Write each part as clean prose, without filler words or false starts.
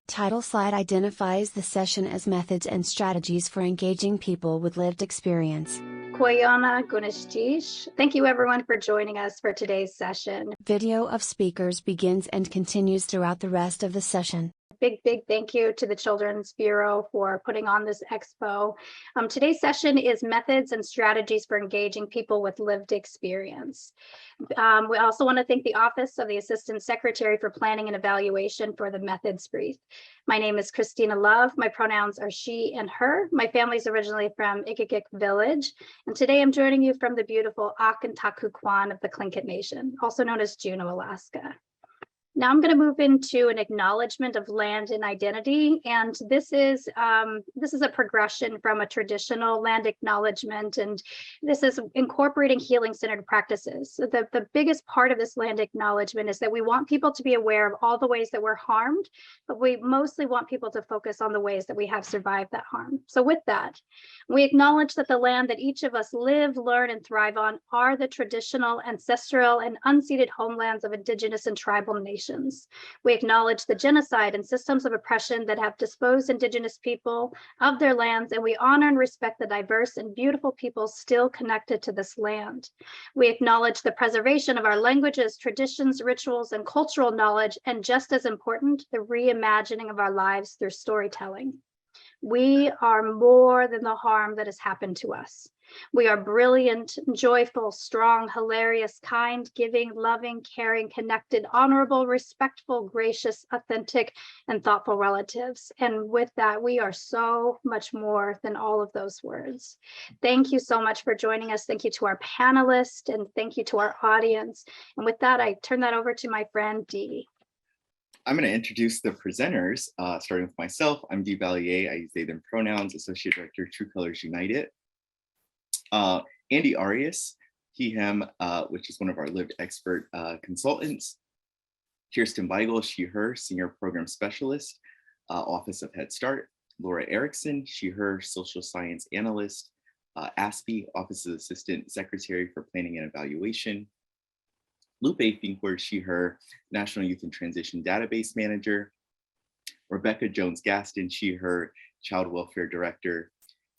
Title slide identifies the session as methods and strategies for engaging people with lived experience. Koyana Gunishtish. Thank you everyone for joining us for today's session. Video of speakers begins and continues throughout the rest of the session. Big thank you to the Children's Bureau for putting on this expo. Today's session is methods and strategies for engaging people with lived experience. We also want to thank the Office of the Assistant Secretary for Planning and Evaluation for the methods brief. My name is Christina Love. My pronouns are she and her. My family's originally from Ikikik Village, and today I'm joining you from the beautiful Akantaku-Kwan of the Tlingit Nation, also known as Juneau, Alaska. Now I'm going to move into an acknowledgement of land and identity, and this is a progression from a traditional land acknowledgement, and this is incorporating healing-centered practices. So the biggest part of this land acknowledgement is that we want people to be aware of all the ways that we're harmed, but we mostly want people to focus on the ways that we have survived that harm. So with that, we acknowledge that the land that each of us live, learn, and thrive on are the traditional, ancestral, and unceded homelands of Indigenous and tribal nations. We acknowledge the genocide and systems of oppression that have disposed Indigenous people of their lands, and we honor and respect the diverse and beautiful people still connected to this land. We acknowledge the preservation of our languages, traditions, rituals, and cultural knowledge, and just as important, the reimagining of our lives through storytelling. We are more than the harm that has happened to us. We are brilliant, joyful, strong, hilarious, kind, giving, loving, caring, connected, honorable, respectful, gracious, authentic, and thoughtful relatives. And with that, we are so much more than all of those words. Thank you so much for joining us. Thank you to our panelists, and thank you to our audience. And with that, I turn that over to my friend, Dee. I'm going to introduce the presenters, starting with myself. I'm Dee Balliet. I use they, them pronouns, Associate Director, True Colors United. Andy Arias, he, him, which is one of our lived expert consultants. Kirsten Weigel, she, her, Senior Program Specialist, Office of Head Start. Laura Erickson, she, her, Social Science Analyst. ASPE, Office of Assistant Secretary for Planning and Evaluation. Lupe Finkward, she, her, National Youth and Transition Database Manager. Rebecca Jones Gaston, she, her, Child Welfare Director.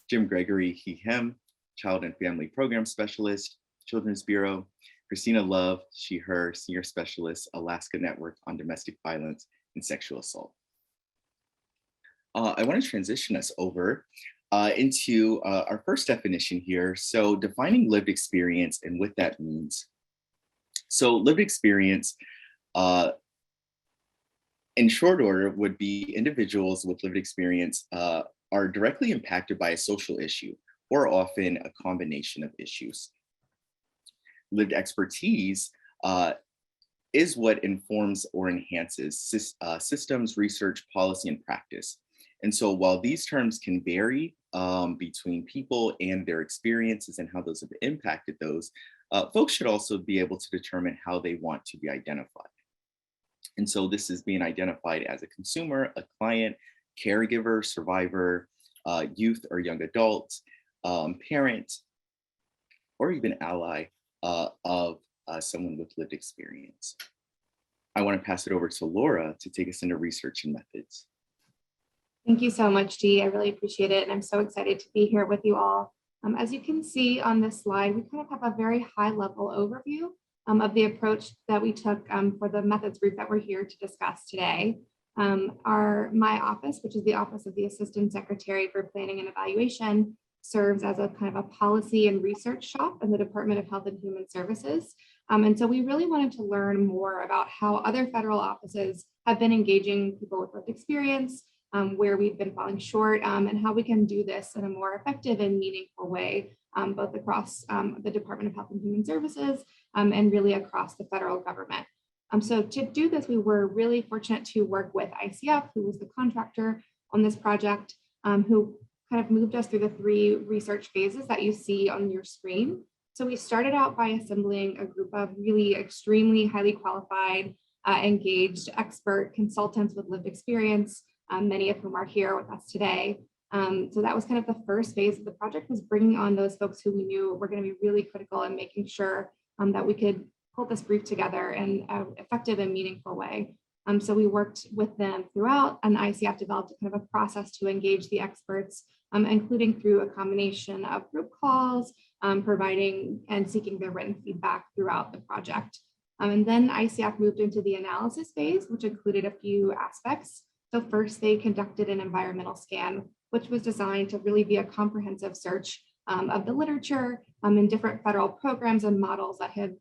Jim Gregory, he, him, Child and Family Program Specialist, Children's Bureau. Christina Love, she, her, Senior Specialist, Alaska Network on Domestic Violence and Sexual Assault. I want to transition us over into our first definition here. So defining lived experience and what that means. So lived experience, in short order, would be individuals with lived experience are directly impacted by a social issue, or often a combination of issues. Lived expertise is what informs or enhances systems, research, policy, and practice. And so while these terms can vary between people and their experiences and how those have impacted those, folks should also be able to determine how they want to be identified. And so this is being identified as a consumer, a client, caregiver, survivor, youth or young adult, parent, or even ally of someone with lived experience. I want to pass it over to Laura to take us into research and methods. Thank you so much, Dee. I really appreciate it. And I'm so excited to be here with you all. As you can see on this slide, we kind of have a very high level overview of the approach that we took for the methods brief that we're here to discuss today. My office, which is the Office of the Assistant Secretary for Planning and Evaluation, serves as a kind of a policy and research shop in the Department of Health and Human Services. And so we really wanted to learn more about how other federal offices have been engaging people with lived experience, where we've been falling short, and how we can do this in a more effective and meaningful way, both across the Department of Health and Human Services and really across the federal government. So to do this, we were really fortunate to work with ICF, who was the contractor on this project, who kind of moved us through the 3 research phases that you see on your screen. So we started out by assembling a group of really extremely highly qualified, engaged expert consultants with lived experience, many of whom are here with us today. So that was kind of the first phase of the project, was bringing on those folks who we knew were going to be really critical in making sure that we could pull this brief together in an effective and meaningful way. So we worked with them throughout, and ICF developed kind of a process to engage the experts, including through a combination of group calls, providing and seeking their written feedback throughout the project. And then ICF moved into the analysis phase, which included a few aspects. So first, they conducted an environmental scan, which was designed to really be a comprehensive search of the literature and different federal programs and models that have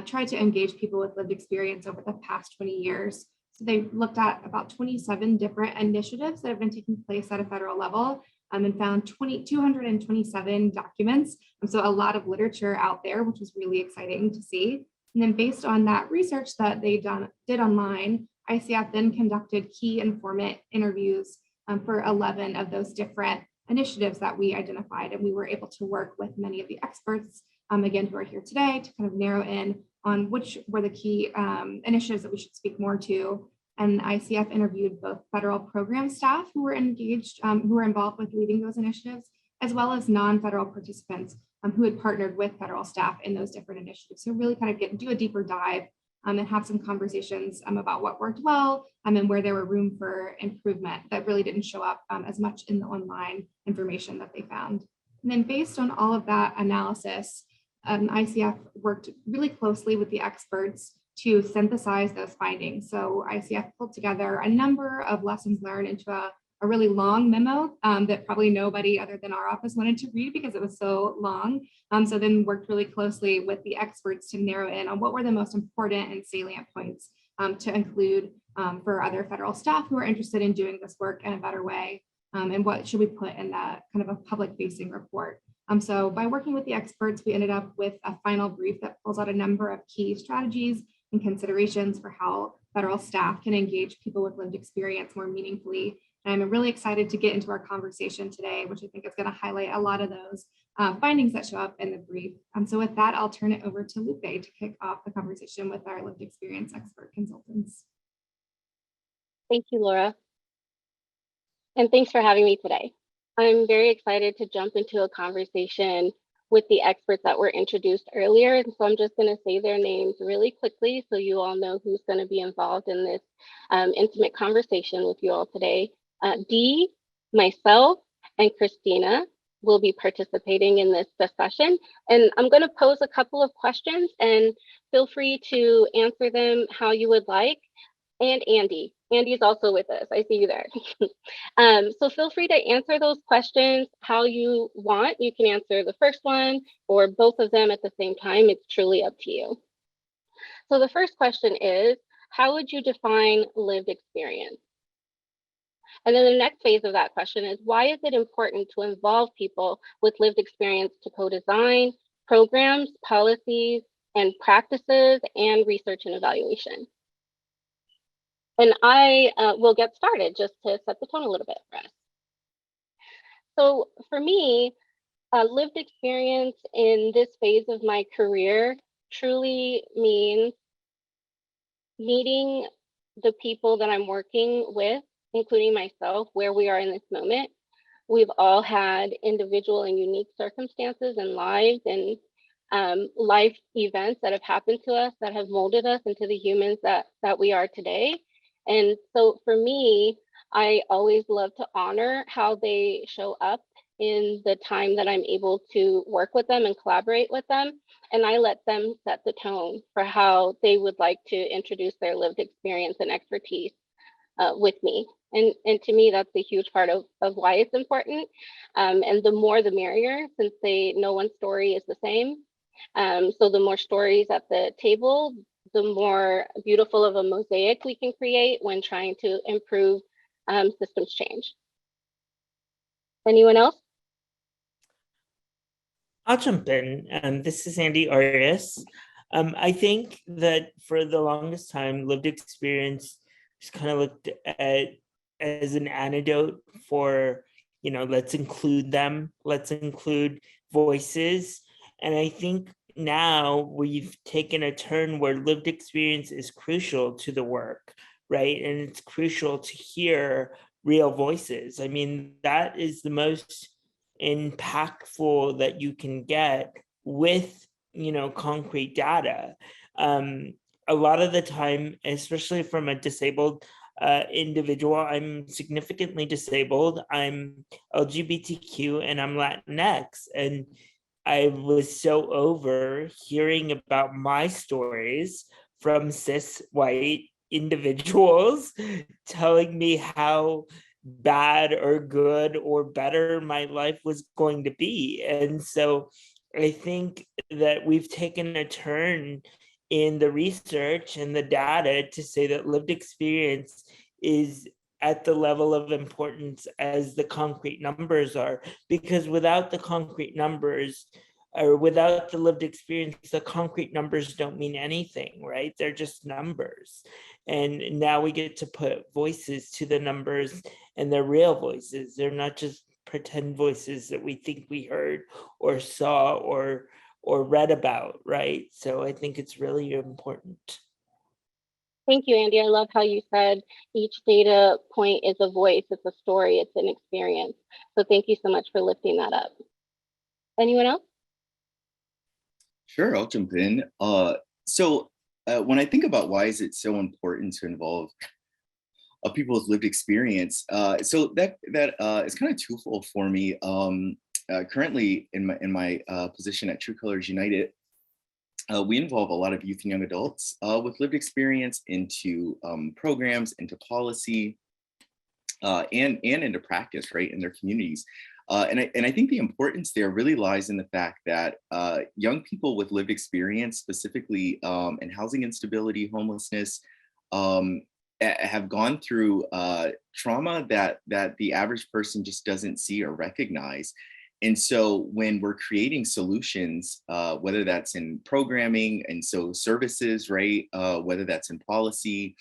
tried to engage people with lived experience over the past 20 years. So they looked at about 27 different initiatives that have been taking place at a federal level and found 227 documents. So a lot of literature out there, which was really exciting to see. And then based on that research that they did online, ICF then conducted key informant interviews for 11 of those different initiatives that we identified. And we were able to work with many of the experts, again, who are here today, to kind of narrow in on which were the key initiatives that we should speak more to. And ICF interviewed both federal program staff who were engaged, who were involved with leading those initiatives, as well as non-federal participants who had partnered with federal staff in those different initiatives. So really kind of do a deeper dive and have some conversations about what worked well and where there were room for improvement that really didn't show up as much in the online information that they found. And then based on all of that analysis, ICF worked really closely with the experts to synthesize those findings. So ICF pulled together a number of lessons learned into a really long memo that probably nobody other than our office wanted to read because it was so long. So then worked really closely with the experts to narrow in on what were the most important and salient points to include for other federal staff who are interested in doing this work in a better way. And what should we put in that kind of a public facing report. So by working with the experts, we ended up with a final brief that pulls out a number of key strategies and considerations for how federal staff can engage people with lived experience more meaningfully. And I'm really excited to get into our conversation today, which I think is going to highlight a lot of those findings that show up in the brief. So with that, I'll turn it over to Lupe to kick off the conversation with our lived experience expert consultants. Thank you, Laura. And thanks for having me today. I'm very excited to jump into a conversation with the experts that were introduced earlier. And so I'm just going to say their names really quickly so you all know who's going to be involved in this intimate conversation with you all today. Dee, myself, and Christina will be participating in this discussion. And I'm going to pose a couple of questions and feel free to answer them how you would like. And Andy. Andy is also with us. I see you there. So feel free to answer those questions how you want. You can answer the first one or both of them at the same time. It's truly up to you. So the first question is, how would you define lived experience? And then the next phase of that question is, why is it important to involve people with lived experience to co-design programs, policies, and practices, and research and evaluation? And I will get started just to set the tone a little bit for us. So for me, lived experience in this phase of my career truly means meeting the people that I'm working with, including myself, where we are in this moment. We've all had individual and unique circumstances and lives and life events that have happened to us that have molded us into the humans that we are today. And so for me, I always love to honor how they show up in the time that I'm able to work with them and collaborate with them. And I let them set the tone for how they would like to introduce their lived experience and expertise with me. And to me, that's a huge part of why it's important. And the more the merrier, since no one story is the same. So the more stories at the table, the more beautiful of a mosaic we can create when trying to improve systems change. Anyone else? I'll jump in. This is Andy Arias. I think that for the longest time, lived experience is kind of looked at as an antidote for, let's include them, let's include voices. And I think now we've taken a turn where lived experience is crucial to the work, right? And it's crucial to hear real voices. I mean, that is the most impactful that you can get with, concrete data. a lot of the time, especially from a disabled individual, I'm significantly disabled, I'm LGBTQ, and I'm Latinx. And I was so over hearing about my stories from cis white individuals telling me how bad or good or better my life was going to be. And so I think that we've taken a turn in the research and the data to say that lived experience is at the level of importance as the concrete numbers are, because without the concrete numbers, or without the lived experience, the concrete numbers don't mean anything, right? They're just numbers. And now we get to put voices to the numbers, and they're real voices. They're not just pretend voices that we think we heard or saw or read about, right? So I think it's really important. Thank you, Andy. I love how you said each data point is a voice, it's a story, it's an experience. So thank you so much for lifting that up. Anyone else? Sure, I'll jump in. When I think about why is it so important to involve people's lived experience, so that is kind of twofold for me. Currently, in my position at True Colors United, we involve a lot of youth and young adults with lived experience into programs, into policy, and into practice, right, in their communities. And I think the importance there really lies in the fact that young people with lived experience, specifically in housing instability, homelessness, have gone through trauma that the average person just doesn't see or recognize. And so when we're creating solutions, whether that's in programming and so services, right, whether that's in policy,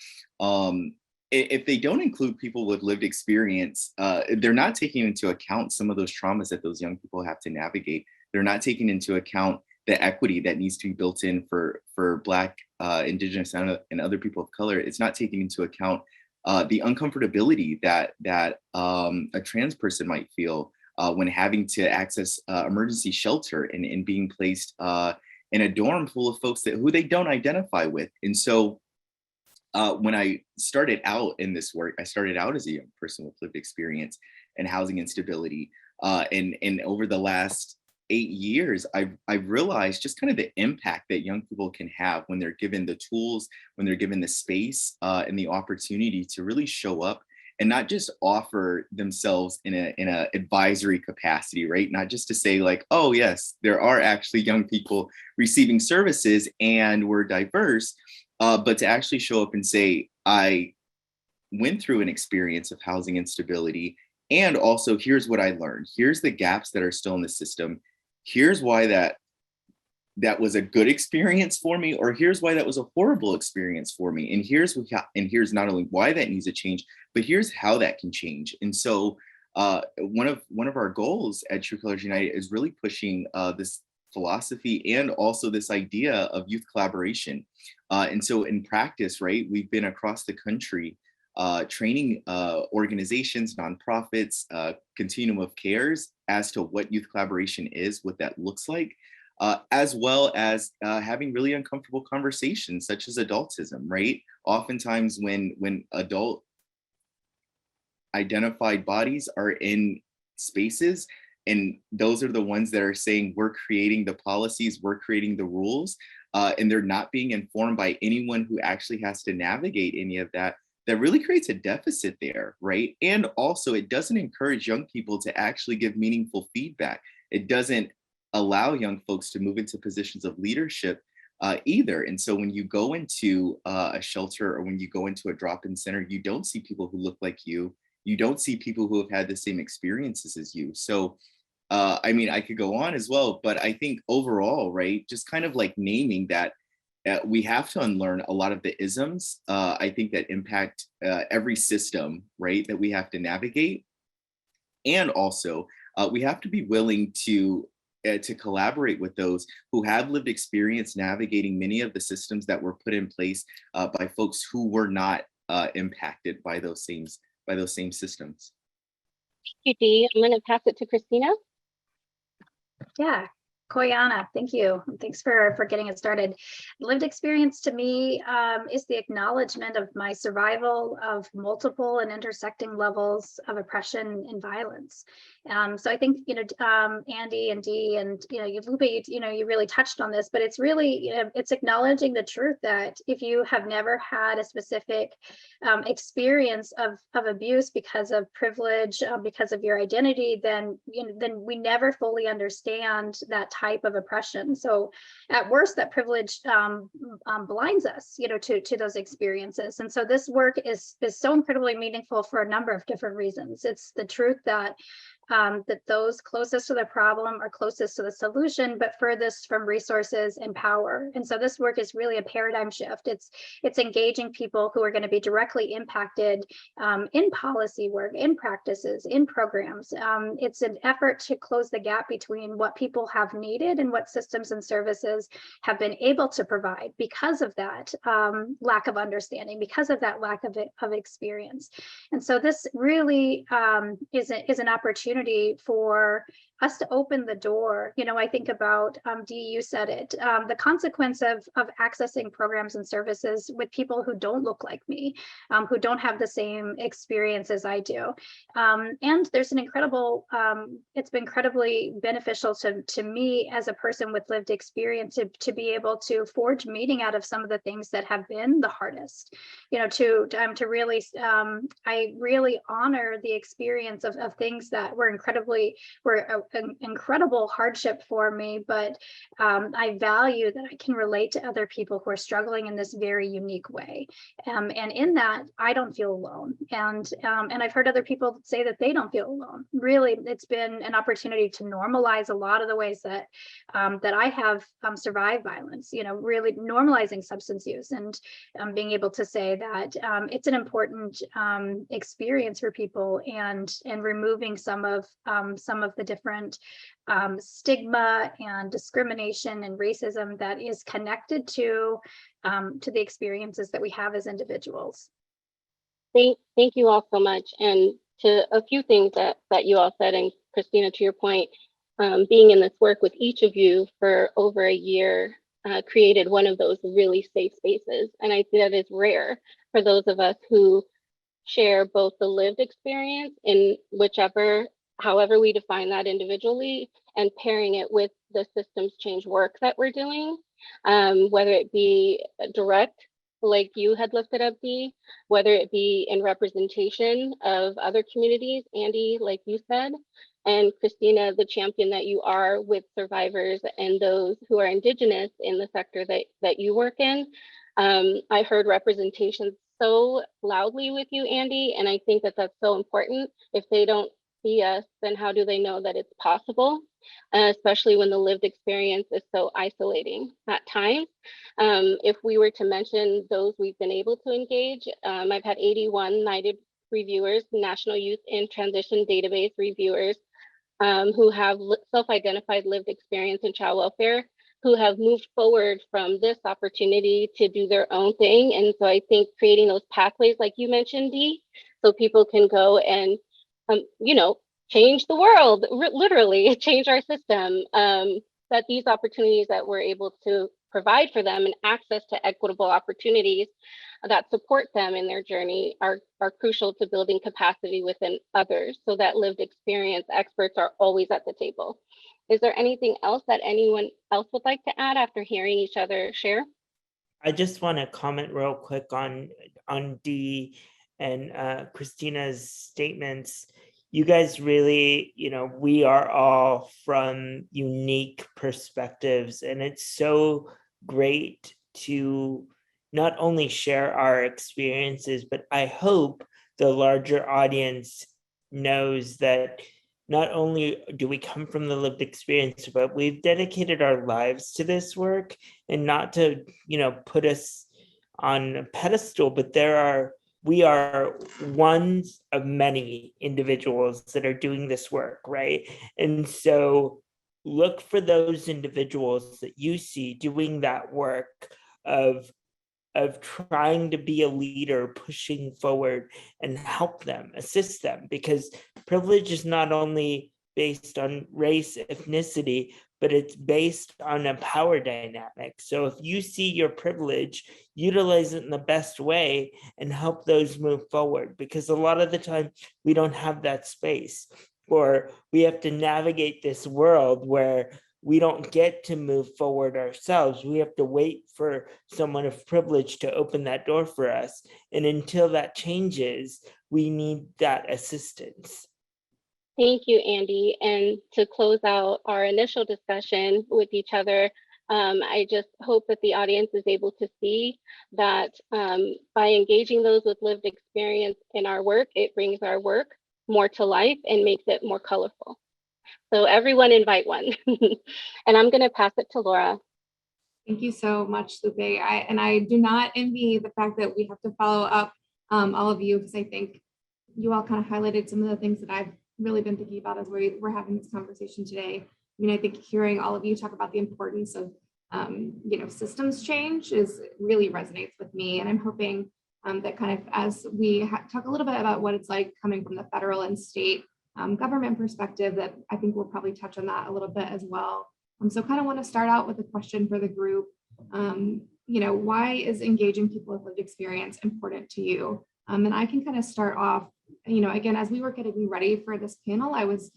if they don't include people with lived experience, they're not taking into account some of those traumas that those young people have to navigate. They're not taking into account the equity that needs to be built in for Black, Indigenous, and other people of color. It's not taking into account the uncomfortability that a trans person might feel when having to access emergency shelter and being placed in a dorm full of folks who they don't identify with. And so when I started out in this work, I started out as a young person with lived experience and housing instability. And over the last 8 years, I've realized just kind of the impact that young people can have when they're given the tools, when they're given the space and the opportunity to really show up and not just offer themselves in a advisory capacity, right? Not just to say like, oh yes, there are actually young people receiving services and we're diverse, but to actually show up and say, I went through an experience of housing instability, and also here's what I learned. Here's the gaps that are still in the system. Here's why that was a good experience for me, or here's why that was a horrible experience for me. And here's not only why that needs to change, but here's how that can change. And so one of our goals at True Colors United is really pushing this philosophy and also this idea of youth collaboration. And so in practice, right, we've been across the country training organizations, nonprofits, continuum of cares as to what youth collaboration is, what that looks like, as well as having really uncomfortable conversations such as adultism, right? Oftentimes when adult identified bodies are in spaces, and those are the ones that are saying we're creating the policies, we're creating the rules, and they're not being informed by anyone who actually has to navigate any of that, that really creates a deficit there, right? And also it doesn't encourage young people to actually give meaningful feedback. It doesn't allow young folks to move into positions of leadership either. And so when you go into a shelter or when you go into a drop-in center, you don't see people who look like you. You don't see people who have had the same experiences as you. So, I mean, I could go on as well, but I think overall, right, just kind of like naming that we have to unlearn a lot of the isms, I think that impact every system, right, that we have to navigate. And also, we have to be willing to collaborate with those who have lived experience navigating many of the systems that were put in place by folks who were not impacted by those same systems. Thank you, Dee. I'm going to pass it to Christina. Yeah, Koyana, thank you. Thanks for getting it started. Lived experience to me is the acknowledgement of my survival of multiple and intersecting levels of oppression and violence. So I think, Andy and Dee and, Lupe, you really touched on this, but it's really, it's acknowledging the truth that if you have never had a specific experience of abuse because of privilege, because of your identity, then we never fully understand that type of oppression. So at worst, that privilege blinds us, to those experiences. And so this work is so incredibly meaningful for a number of different reasons. It's the truth that those closest to the problem are closest to the solution, but furthest from resources and power. And so this work is really a paradigm shift. It's engaging people who are going to be directly impacted in policy work, in practices, in programs. It's an effort to close the gap between what people have needed and what systems and services have been able to provide because of that lack of understanding, because of that lack of experience. And so this really is an opportunity for us to open the door. I think about, Dee, you said it, the consequence of accessing programs and services with people who don't look like me, who don't have the same experience as I do. And there's an incredible, it's been incredibly beneficial to me as a person with lived experience to be able to forge meaning out of some of the things that have been the hardest, to really, I really honor the experience of things that were an incredible hardship for me, but I value that I can relate to other people who are struggling in this very unique way. And in that, I don't feel alone. And I've heard other people say that they don't feel alone. Really, it's been an opportunity to normalize a lot of the ways that I have survived violence, really normalizing substance use and being able to say that it's an important experience for people, and removing some of the different stigma and discrimination and racism that is connected to the experiences that we have as individuals. Thank you all so much. And to a few things that you all said, and Christina, to your point, being in this work with each of you for over a year created one of those really safe spaces. And I think that is rare for those of us who share both the lived experience in however we define that individually, and pairing it with the systems change work that we're doing, whether it be direct, like you had lifted up, Dee, whether it be in representation of other communities, Andy, like you said, and Christina, the champion that you are with survivors and those who are Indigenous in the sector that you work in. I heard representation so loudly with you, Andy, and I think that that's so important. If they don't see us, then how do they know that it's possible? Especially when the lived experience is so isolating at times. If we were to mention those we've been able to engage, I've had 81 NIDed reviewers, National Youth in Transition Database reviewers, who have self-identified lived experience in child welfare, who have moved forward from this opportunity to do their own thing. And so I think creating those pathways, like you mentioned, Dee, so people can go and change the world, literally change our system, that these opportunities that we're able to provide for them and access to equitable opportunities that support them in their journey are crucial to building capacity within others, so that lived experience experts are always at the table. Is there anything else that anyone else would like to add after hearing each other share? I just want to comment real quick on Dee and Christina's statements. You guys really, we are all from unique perspectives, and it's so great to not only share our experiences, but I hope the larger audience knows that not only do we come from the lived experience, but we've dedicated our lives to this work, and not to, put us on a pedestal, but we are one of many individuals that are doing this work, right? And so look for those individuals that you see doing that work of trying to be a leader, pushing forward, and help them, assist them, because privilege is not only based on race, ethnicity, but it's based on a power dynamic. So if you see your privilege, utilize it in the best way and help those move forward, because a lot of the time we don't have that space, or we have to navigate this world where we don't get to move forward ourselves. We have to wait for someone of privilege to open that door for us. And until that changes, we need that assistance. Thank you, Andy. And to close out our initial discussion with each other, I just hope that the audience is able to see that by engaging those with lived experience in our work, it brings our work more to life and makes it more colorful. So everyone invite one. And I'm going to pass it to Laura. Thank you so much, Lupe. I do not envy the fact that we have to follow up all of you, because I think you all kind of highlighted some of the things that I've really been thinking about as we're having this conversation today. I mean, I think hearing all of you talk about the importance of systems change really resonates with me. And I'm hoping that kind of as we talk a little bit about what it's like coming from the federal and state government perspective, that I think we'll probably touch on that a little bit as well. So kind of want to start out with a question for the group. Why is engaging people with lived experience important to you? And I can kind of start off, again, as we were getting ready for this panel, I was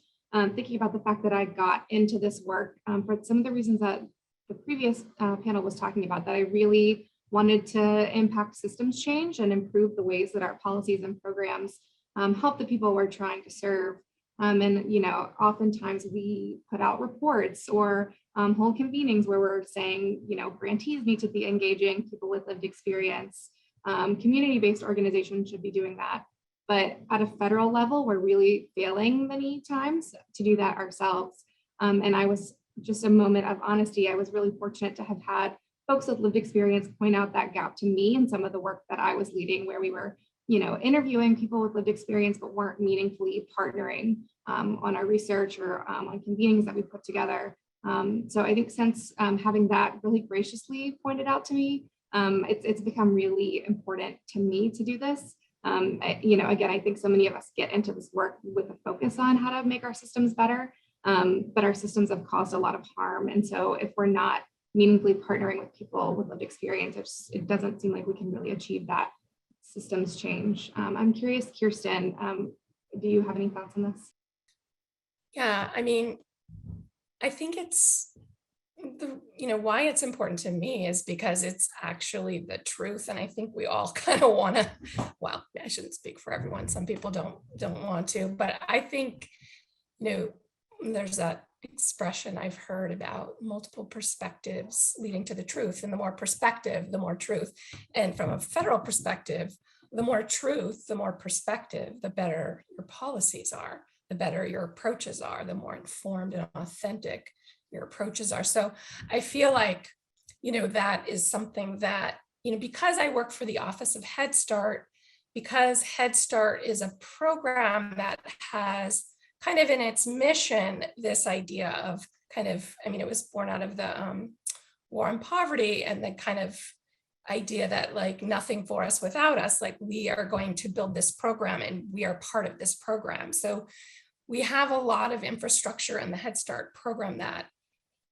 thinking about the fact that I got into this work for some of the reasons that the previous panel was talking about, that I really wanted to impact systems change and improve the ways that our policies and programs help the people we're trying to serve. Oftentimes we put out reports or whole convenings where we're saying, grantees need to be engaging people with lived experience. Community-based organizations should be doing that. But at a federal level, we're really failing many times to do that ourselves. And I was just a moment of honesty. I was really fortunate to have had folks with lived experience point out that gap to me in some of the work that I was leading, where we were interviewing people with lived experience, but weren't meaningfully partnering on our research or on convenings that we put together. So I think since having that really graciously pointed out to me, it's become really important to me to do this. Again, I think so many of us get into this work with a focus on how to make our systems better, but our systems have caused a lot of harm. And so if we're not meaningfully partnering with people with lived experience, it doesn't seem like we can really achieve that systems change. I'm curious, Kirsten, do you have any thoughts on this? Yeah, I mean, I think it's why it's important to me is because it's actually the truth. And I think we all kind of want to, well, I shouldn't speak for everyone. Some people don't want to, but I think, there's that expression I've heard about multiple perspectives leading to the truth, and the more perspective, the more truth. And from a federal perspective, the more truth, the more perspective, the better your policies are, the better your approaches are, the more informed and authentic your approaches are. So I feel like, that is something that, because I work for the Office of Head Start, because Head Start is a program that has kind of in its mission, this idea of it was born out of the war on poverty, and the kind of idea that like nothing for us without us, like we are going to build this program and we are part of this program. So we have a lot of infrastructure in the Head Start program that,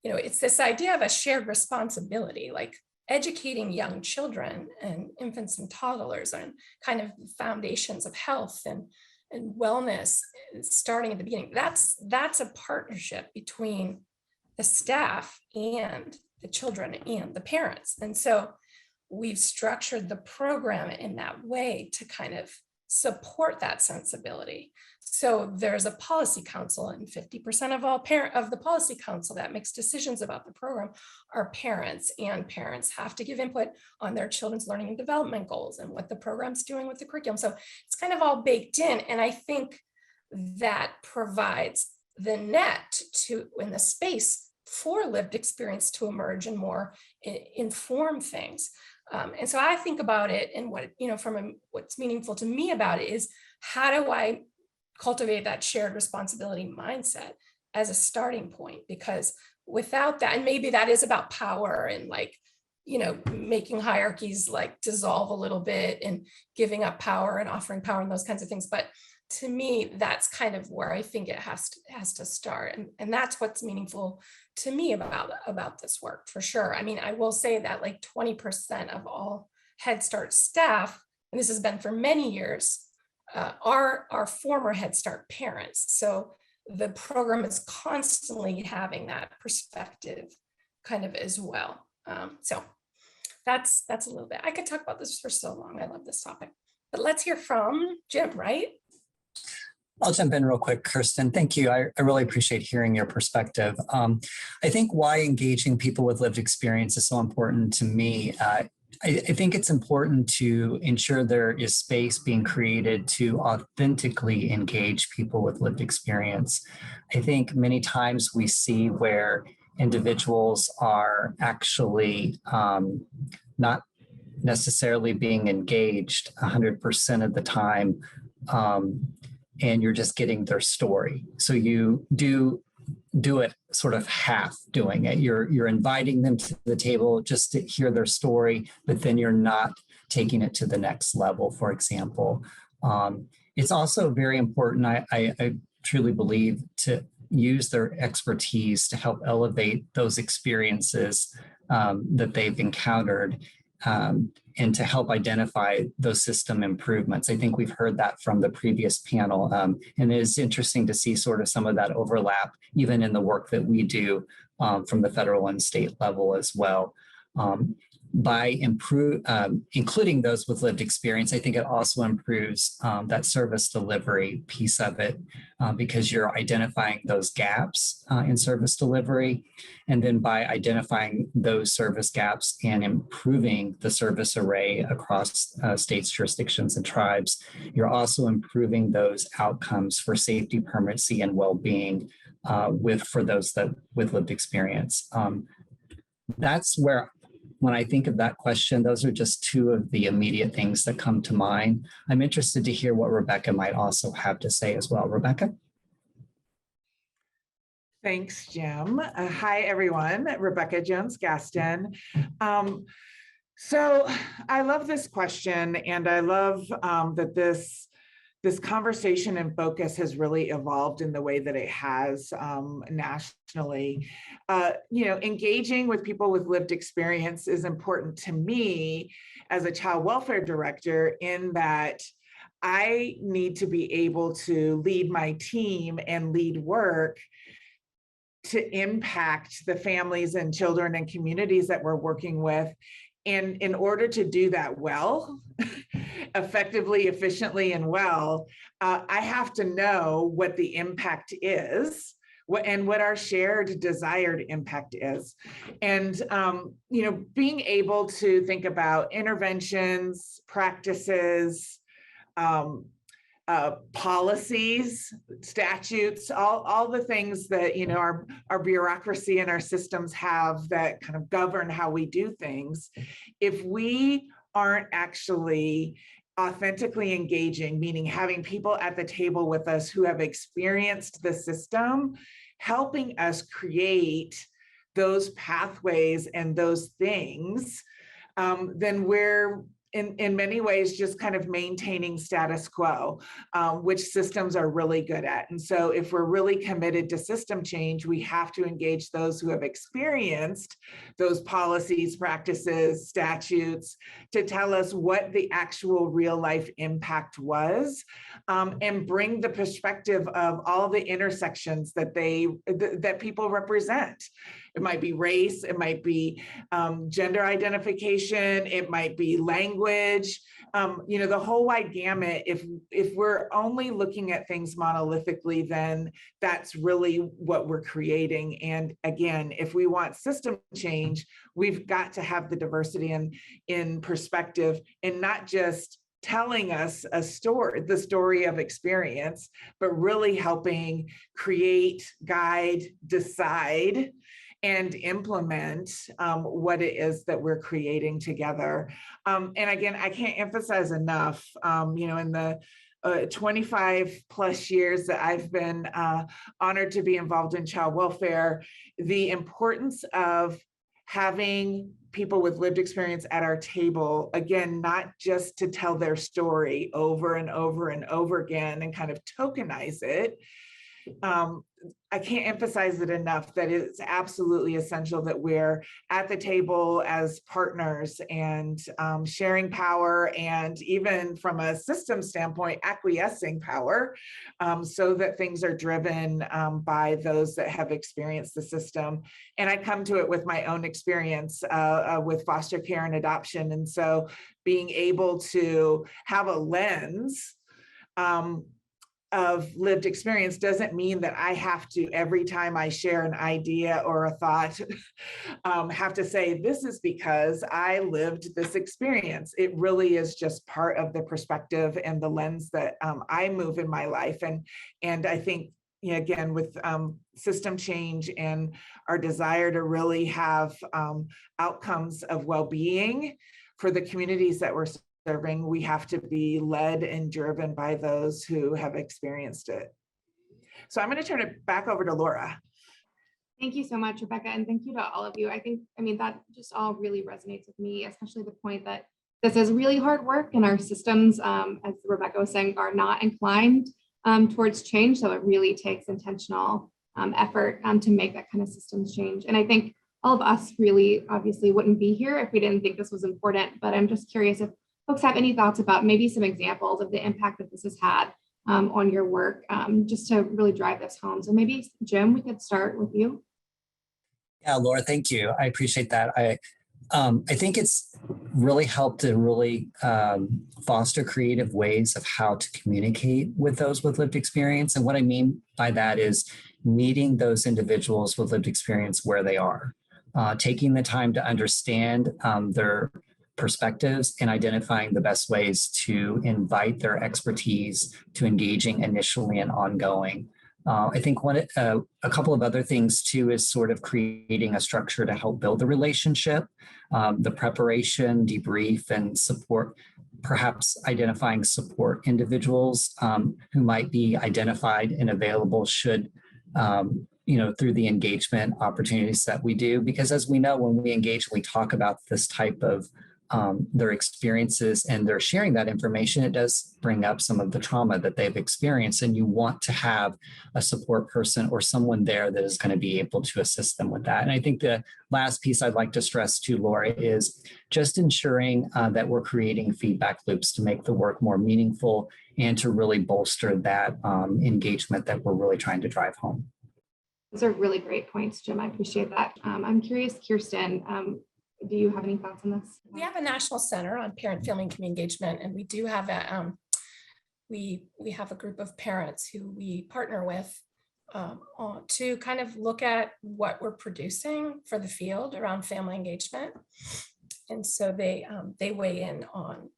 it's this idea of a shared responsibility, like educating young children and infants and toddlers on kind of foundations of health and wellness starting at the beginning. That's a partnership between the staff and the children and the parents. And so we've structured the program in that way to kind of support that sensibility. So there's a policy council, and 50% of all of the policy council that makes decisions about the program are parents, and parents have to give input on their children's learning and development goals and what the program's doing with the curriculum. So it's kind of all baked in. And I think that provides the net in the space for lived experience to emerge and more inform things. And so I think about it, and what's meaningful to me about it is, how do I cultivate that shared responsibility mindset as a starting point? Because without that, and maybe that is about power and making hierarchies like dissolve a little bit and giving up power and offering power and those kinds of things. But to me, that's kind of where I think it has to start. And that's what's meaningful to me about this work for sure. I mean, I will say that like 20% of all Head Start staff, and this has been for many years, are former Head Start parents. So the program is constantly having that perspective kind of as well. So that's a little bit. I could talk about this for so long. I love this topic. But let's hear from Jim, right? I'll jump in real quick, Kirsten. Thank you. I really appreciate hearing your perspective. I think why engaging people with lived experience is so important to me. I think it's important to ensure there is space being created to authentically engage people with lived experience. I think many times we see where individuals are actually not necessarily being engaged 100% of the time, and you're just getting their story. So you do it sort of half doing it. You're inviting them to the table just to hear their story, but then you're not taking it to the next level, for example. It's also very important, I truly believe, to use their expertise to help elevate those experiences that they've encountered, and to help identify those system improvements. I think we've heard that from the previous panel, and it is interesting to see sort of some of that overlap even in the work that we do from the federal and state level as well. By including those with lived experience, I think it also improves that service delivery piece of it, because you're identifying those gaps in service delivery. And then by identifying those service gaps and improving the service array across states, jurisdictions, and tribes, you're also improving those outcomes for safety, permanency, and well-being for those that with lived experience. That's where, when I think of that question, those are just two of the immediate things that come to mind. I'm interested to hear what Rebecca might also have to say as well. Rebecca? Thanks, Jim. Hi, everyone. Rebecca Jones-Gaston. So I love this question, and I love that this conversation and focus has really evolved in the way that it has nationally. Engaging with people with lived experience is important to me as a child welfare director, in that I need to be able to lead my team and lead work to impact the families and children and communities that we're working with. And in order to do that well, effectively, efficiently, and well, I have to know what the impact is, what our shared desired impact is. And, being able to think about interventions, practices, policies, statutes, all the things that, our bureaucracy and our systems have that kind of govern how we do things. If we aren't actually authentically engaging, meaning having people at the table with us who have experienced the system, helping us create those pathways and those things, then we're in many ways just kind of maintaining status quo, which systems are really good at. And so if we're really committed to system change, we have to engage those who have experienced those policies, practices, statutes, to tell us what the actual real life impact was, and bring the perspective of all the intersections that people represent. It might be race, it might be gender identification, it might be language, the whole wide gamut. If we're only looking at things monolithically, then that's really what we're creating. And again, if we want system change, we've got to have the diversity in perspective, and not just telling us the story of experience, but really helping create, guide, decide, and implement what it is that we're creating together. And again, I can't emphasize enough, in the 25 plus years that I've been honored to be involved in child welfare, the importance of having people with lived experience at our table, again, not just to tell their story over and over and over again and kind of tokenize it, I can't emphasize it enough that it's absolutely essential that we're at the table as partners and sharing power, and even from a system standpoint, acquiescing power, so that things are driven by those that have experienced the system. And I come to it with my own experience with foster care and adoption. And so being able to have a lens of lived experience doesn't mean that I have to, every time I share an idea or a thought, have to say, this is because I lived this experience. It really is just part of the perspective and the lens that I move in my life. And I think, you know, again, with system change and our desire to really have outcomes of well-being for the communities that we're serving, we have to be led and driven by those who have experienced it. So I'm going to turn it back over to Laura. Thank you so much, Rebecca, and thank you to all of you. I mean, that just all really resonates with me, especially the point that this is really hard work and our systems, as Rebecca was saying, are not inclined towards change. So it really takes intentional effort to make that kind of systems change. And I think all of us really obviously wouldn't be here if we didn't think this was important, but I'm just curious if folks have any thoughts about maybe some examples of the impact that this has had on your work, just to really drive this home. So maybe Jim, we could start with you. Yeah, Laura, thank you. I appreciate that. I think it's really helped to really foster creative ways of how to communicate with those with lived experience. And what I mean by that is meeting those individuals with lived experience where they are, taking the time to understand their perspectives and identifying the best ways to invite their expertise to engaging initially and ongoing. I think a couple of other things too is sort of creating a structure to help build the relationship, the preparation, debrief, and support, perhaps identifying support individuals who might be identified and available should, through the engagement opportunities that we do. Because as we know, when we engage, we talk about this type of their experiences and they're sharing that information, it does bring up some of the trauma that they've experienced. And you want to have a support person or someone there that is going to be able to assist them with that. And I think the last piece I'd like to stress to Laura is just ensuring that we're creating feedback loops to make the work more meaningful and to really bolster that engagement that we're really trying to drive home. Those are really great points, Jim. I appreciate that. I'm curious, Kirsten, do you have any thoughts on this? We have a National Center on Parent, Family, and Community Engagement, and we do have we have a group of parents who we partner with to kind of look at what we're producing for the field around family engagement. And so they weigh in on,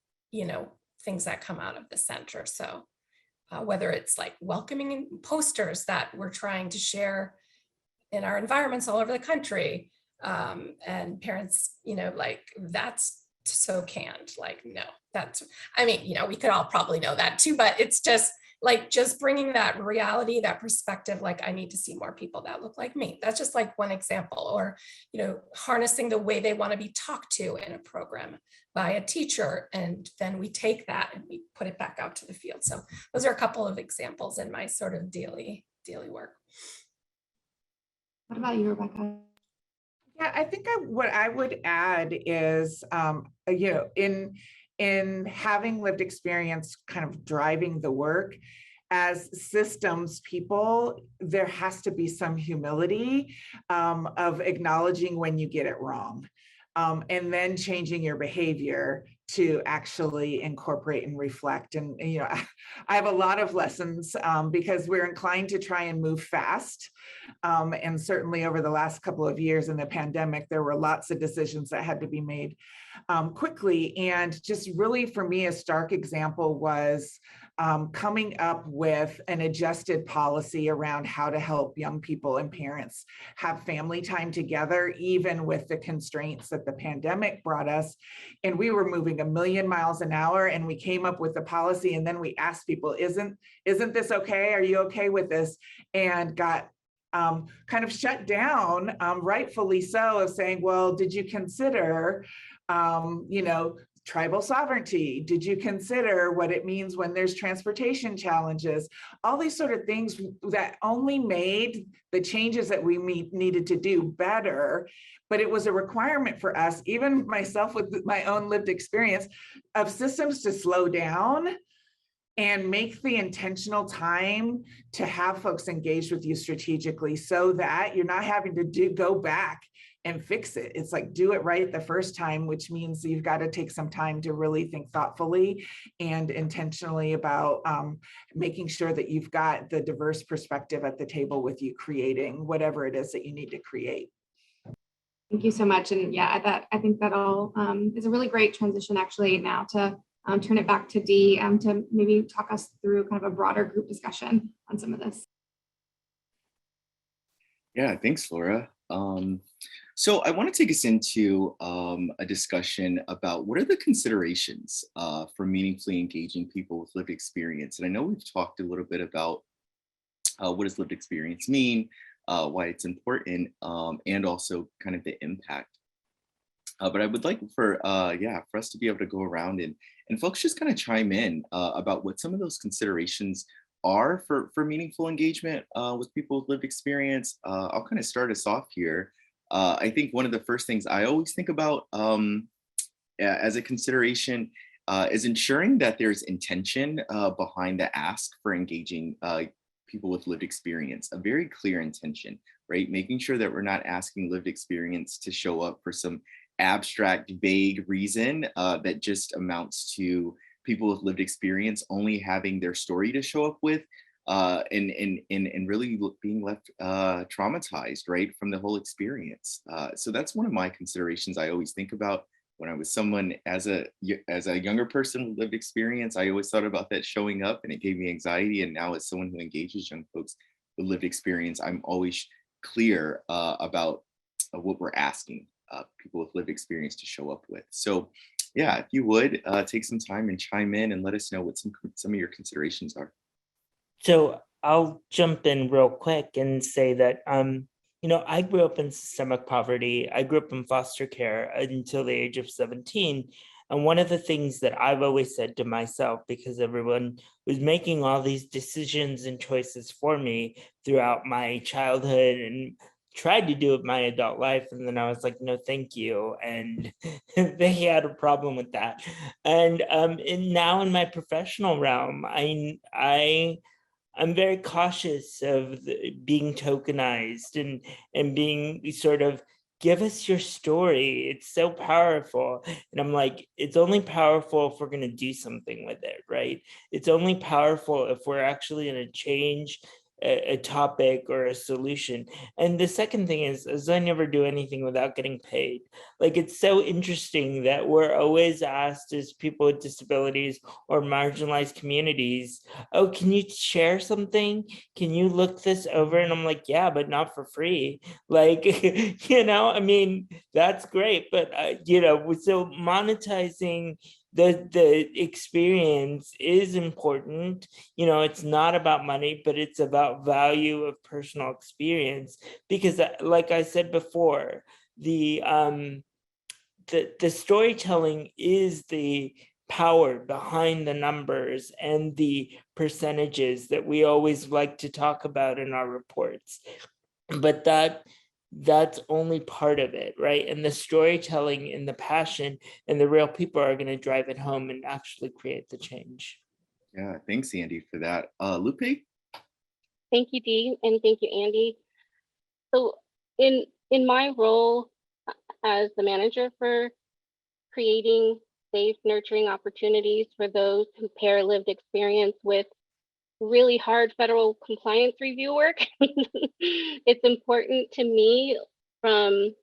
things that come out of the center. So whether it's like welcoming posters that we're trying to share in our environments all over the country, and parents, that's so canned, no, we could all probably know that too, but it's just bringing that reality, that perspective, I need to see more people that look like me. That's just one example. Or, harnessing the way they want to be talked to in a program by a teacher. And then we take that and we put it back out to the field. So those are a couple of examples in my sort of daily work. What about you, Rebecca? Yeah, I think what I would add is, in having lived experience kind of driving the work, as systems people, there has to be some humility of acknowledging when you get it wrong, and then changing your behavior to actually incorporate and reflect. And, I have a lot of lessons because we're inclined to try and move fast. And certainly over the last couple of years in the pandemic, there were lots of decisions that had to be made quickly. And just really for me, a stark example was coming up with an adjusted policy around how to help young people and parents have family time together, even with the constraints that the pandemic brought us. And we were moving a million miles an hour, and we came up with the policy, and then we asked people, isn't this okay? Are you okay with this? And got kind of shut down, rightfully so, of saying, well, did you consider tribal sovereignty? Did you consider what it means when there's transportation challenges? All these sort of things that only made the changes that we needed to do better, but it was a requirement for us, even myself with my own lived experience, of systems to slow down and make the intentional time to have folks engaged with you strategically, so that you're not having to go back and fix it. It's like, do it right the first time, which means you've got to take some time to really think thoughtfully and intentionally about making sure that you've got the diverse perspective at the table with you, creating whatever it is that you need to create. Thank you so much. And yeah, I think that all is a really great transition actually now to turn it back to Dee to maybe talk us through kind of a broader group discussion on some of this. Yeah, thanks, Laura. So I want to take us into a discussion about what are the considerations for meaningfully engaging people with lived experience. And I know we've talked a little bit about what does lived experience mean, why it's important, and also kind of the impact. But I would like for us to be able to go around and folks just kind of chime in about what some of those considerations are for meaningful engagement with people with lived experience. I'll kind of start us off here. I think one of the first things I always think about as a consideration is ensuring that there's intention behind the ask for engaging people with lived experience, a very clear intention, right? Making sure that we're not asking lived experience to show up for some abstract, vague reason that just amounts to people with lived experience only having their story to show up with and really being left traumatized, right, from the whole experience. So that's one of my considerations I always think about when I was someone as a younger person with lived experience. I always thought about that showing up, and it gave me anxiety. And now as someone who engages young folks with lived experience, I'm always clear about what we're asking people with lived experience to show up with. So yeah, if you would take some time and chime in and let us know what some of your considerations are. So I'll jump in real quick and say that, I grew up in systemic poverty. I grew up in foster care until the age of 17. And one of the things that I've always said to myself, because everyone was making all these decisions and choices for me throughout my childhood and tried to do it my adult life, and then I was like, no, thank you. And they had a problem with that. And now in my professional realm, I'm very cautious of being tokenized and being sort of, give us your story. It's so powerful. And I'm like, it's only powerful if we're going to do something with it, right? It's only powerful if we're actually going to change a topic or a solution. And the second thing is I never do anything without getting paid. Like, it's so interesting that we're always asked as people with disabilities or marginalized communities, oh, can you share something? Can you look this over? And I'm like, yeah, but not for free. Like, I mean, that's great. But, so monetizing the experience is important. It's not about money, but it's about value of personal experience. Because like I said before, the storytelling is the power behind the numbers and the percentages that we always like to talk about in our reports. But that's only part of it, right? And the storytelling and the passion and the real people are going to drive it home and actually create the change. Yeah, thanks, Andy, for that. Lupe? Thank you, Dee, and thank you, Andy. So in my role as the manager for creating safe, nurturing opportunities for those who pair lived experience with really hard federal compliance review work, it's important to me from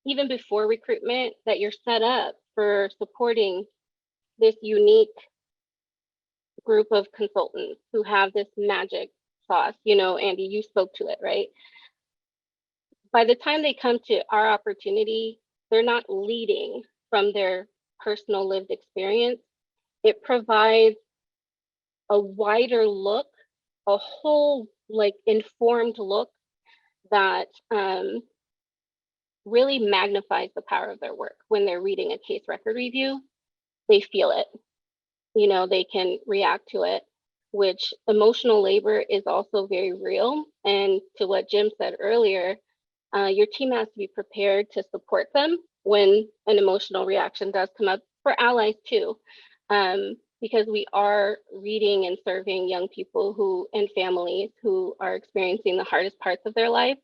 even before recruitment that you're set up for supporting this unique group of consultants who have this magic sauce. Andy, you spoke to it, right? By the time they come to our opportunity, they're not leading from their personal lived experience. It provides a wider look, a whole informed look that really magnifies the power of their work. When they're reading a case record review, they feel it. You know, they can react to it, which emotional labor is also very real. And to what Jim said earlier, your team has to be prepared to support them when an emotional reaction does come up, for allies too, because we are reading and serving young people who and families who are experiencing the hardest parts of their life.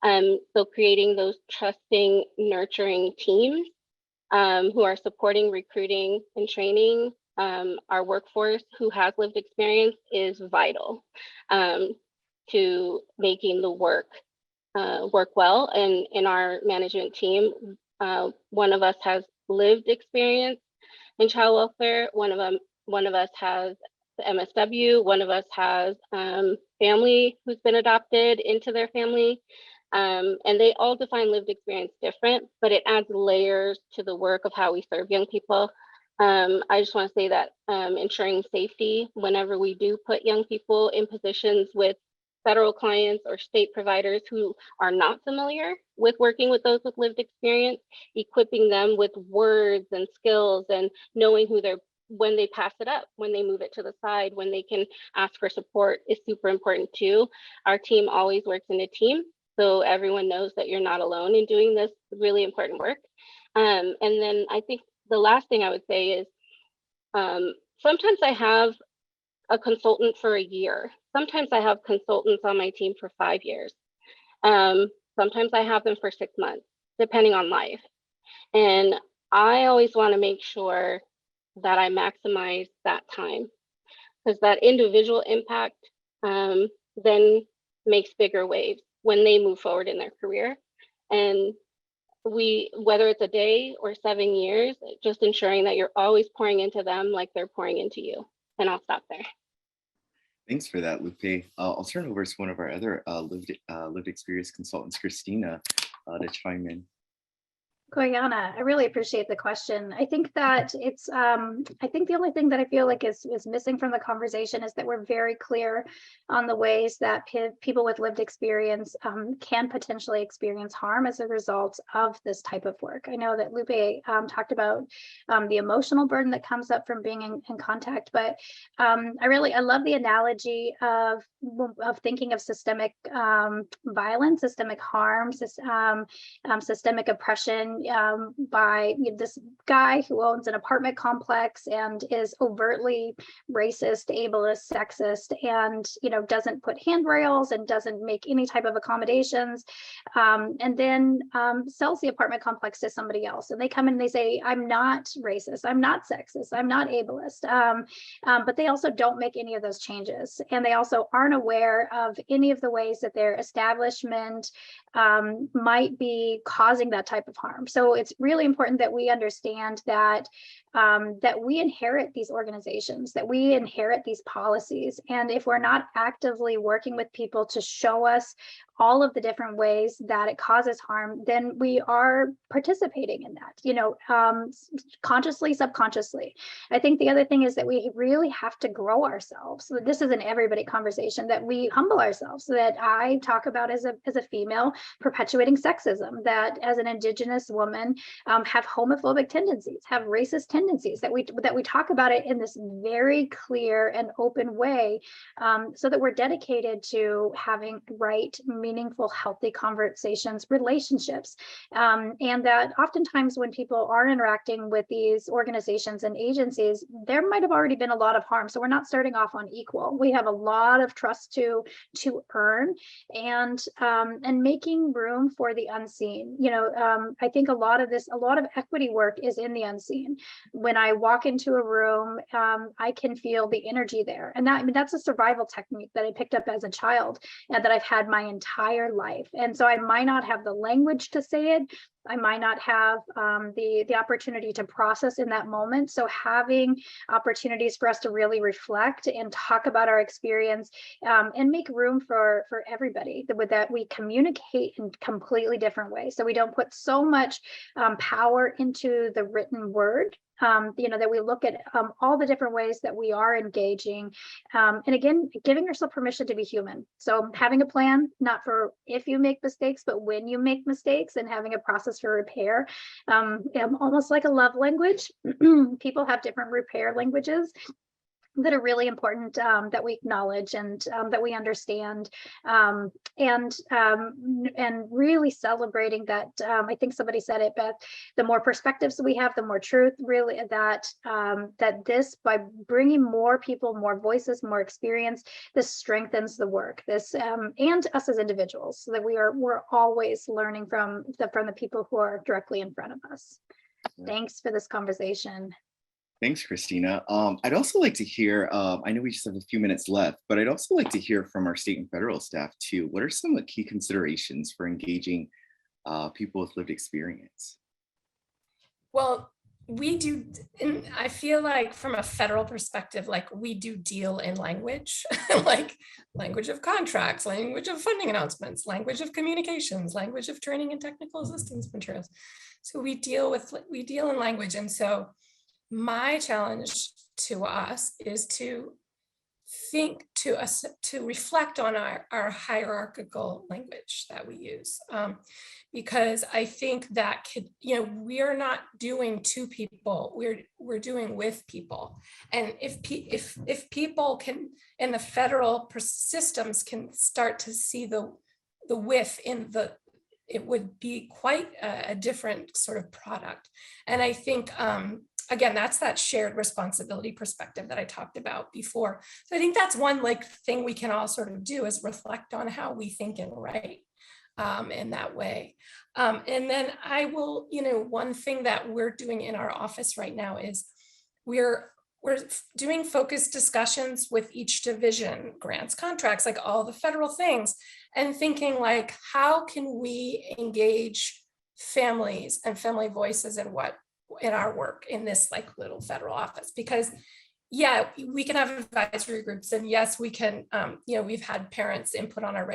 So creating those trusting, nurturing teams who are supporting, recruiting, and training our workforce who has lived experience is vital to making the work well. And in our management team, one of us has lived experience in child welfare. One of us has the MSW. One of us has family who's been adopted into their family. And they all define lived experience different, but it adds layers to the work of how we serve young people. I just want to say that ensuring safety whenever we do put young people in positions with federal clients or state providers who are not familiar with working with those with lived experience, equipping them with words and skills and knowing who they're, when they pass it up, when they move it to the side, when they can ask for support is super important too. Our team always works in a team, so everyone knows that you're not alone in doing this really important work. And then I think the last thing I would say is sometimes I have a consultant for a year. Sometimes I have consultants on my team for 5 years. Sometimes I have them for 6 months, depending on life. And I always want to make sure that I maximize that time, because that individual impact then makes bigger waves when they move forward in their career. And whether it's a day or 7 years, just ensuring that you're always pouring into them like they're pouring into you. And I'll stop there. Thanks for that, Lupe. I'll turn over to one of our other lived experience consultants, Christina, to chime in. Koyana, I really appreciate the question. I think that it's, I think the only thing that I feel like is missing from the conversation is that we're very clear on the ways that people with lived experience can potentially experience harm as a result of this type of work. I know that Lupe talked about the emotional burden that comes up from being in contact, but I love the analogy of thinking of systemic violence, systemic harm, systemic oppression, by this guy who owns an apartment complex and is overtly racist, ableist, sexist, and doesn't put handrails and doesn't make any type of accommodations, and then sells the apartment complex to somebody else. And they come in and they say, "I'm not racist, I'm not sexist, I'm not ableist," but they also don't make any of those changes, and they also aren't aware of any of the ways that their establishment might be causing that type of harm. So it's really important that we understand that that we inherit these organizations, that we inherit these policies. And if we're not actively working with people to show us all of the different ways that it causes harm, then we are participating in that, consciously, subconsciously. I think the other thing is that we really have to grow ourselves. So this is an everybody conversation, that we humble ourselves, so that I talk about as a female perpetuating sexism, that as an Indigenous woman have homophobic tendencies, have racist tendencies, that we talk about it in this very clear and open way, so that we're dedicated to having right, meaningful, healthy conversations, relationships, and that oftentimes when people are interacting with these organizations and agencies, there might have already been a lot of harm. So we're not starting off on equal. We have a lot of trust to earn, and making room for the unseen. I think a lot of equity work is in the unseen. When I walk into a room, I can feel the energy there, and that's a survival technique that I picked up as a child and that I've had my entire life. And so I might not have the language to say it, I might not have the opportunity to process in that moment. So having opportunities for us to really reflect and talk about our experience and make room for everybody, with that we communicate in completely different ways. So we don't put so much power into the written word, that we look at all the different ways that we are engaging. And again, giving yourself permission to be human. So having a plan, not for if you make mistakes, but when you make mistakes, and having a process for repair, almost like a love language. People have different repair languages that are really important, that we acknowledge and that we understand, and really celebrating that. I think somebody said it, but the more perspectives we have, the more truth, really, that this, by bringing more people, more voices, more experience, this strengthens the work, this and us as individuals, so that we're always learning from the people who are directly in front of us. Thanks for this conversation. Thanks, Christina. I'd also like to hear, I know we just have a few minutes left, but I'd also like to hear from our state and federal staff too. What are some of the key considerations for engaging people with lived experience? Well, we do, and I feel like from a federal perspective, like we do deal in language, like language of contracts, language of funding announcements, language of communications, language of training and technical assistance materials. So we deal in language. And so my challenge to us is to reflect on our hierarchical language that we use, because I think that we are not doing to people, we're doing with people. And if people can, and the federal systems can start to see the with in it would be quite a different sort of product. And I think again, that's that shared responsibility perspective that I talked about before. So I think that's one thing we can all sort of do, is reflect on how we think and write in that way. And then I will, one thing that we're doing in our office right now is we're doing focused discussions with each division, grants, contracts, like all the federal things, and thinking how can we engage families and family voices in our work in this little federal office. Because yeah, we can have advisory groups, and yes, we can, we've had parents input on our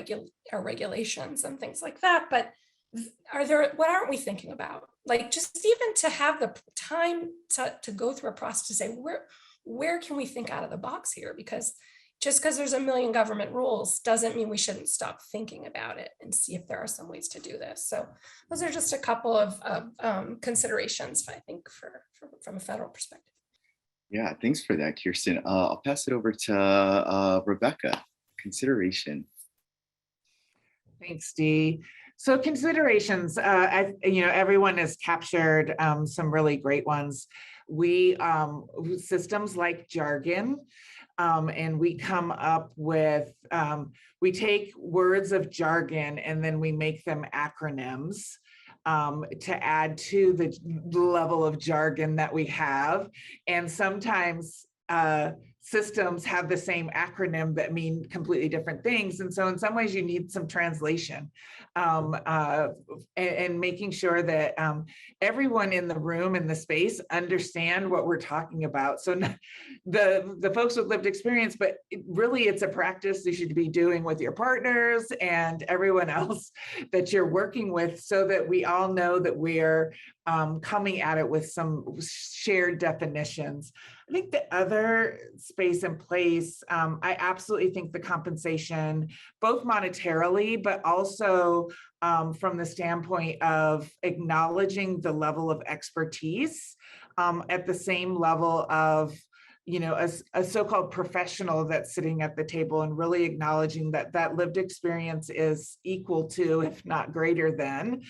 regulations and things like that, but what aren't we thinking about? Just even to have the time to go through a process to say, where can we think out of the box here? Because just because there's a million government rules doesn't mean we shouldn't stop thinking about it and see if there are some ways to do this. So those are just a couple of considerations, I think, from a federal perspective. Yeah, thanks for that, Kirsten. I'll pass it over to Rebecca. Consideration. Thanks, Dee. So considerations, everyone has captured some really great ones. We systems like jargon, and we come up with, we take words of jargon and then we make them acronyms to add to the level of jargon that we have. And sometimes systems have the same acronym that mean completely different things. And so in some ways you need some translation and making sure that everyone in the room, in the space, understand what we're talking about. So the folks with lived experience, but it's a practice you should be doing with your partners and everyone else that you're working with, so that we all know that we're coming at it with some shared definitions. I think the other space and place, I absolutely think the compensation, both monetarily, but also from the standpoint of acknowledging the level of expertise at the same level of a so-called professional that's sitting at the table, and really acknowledging that lived experience is equal to, if not greater than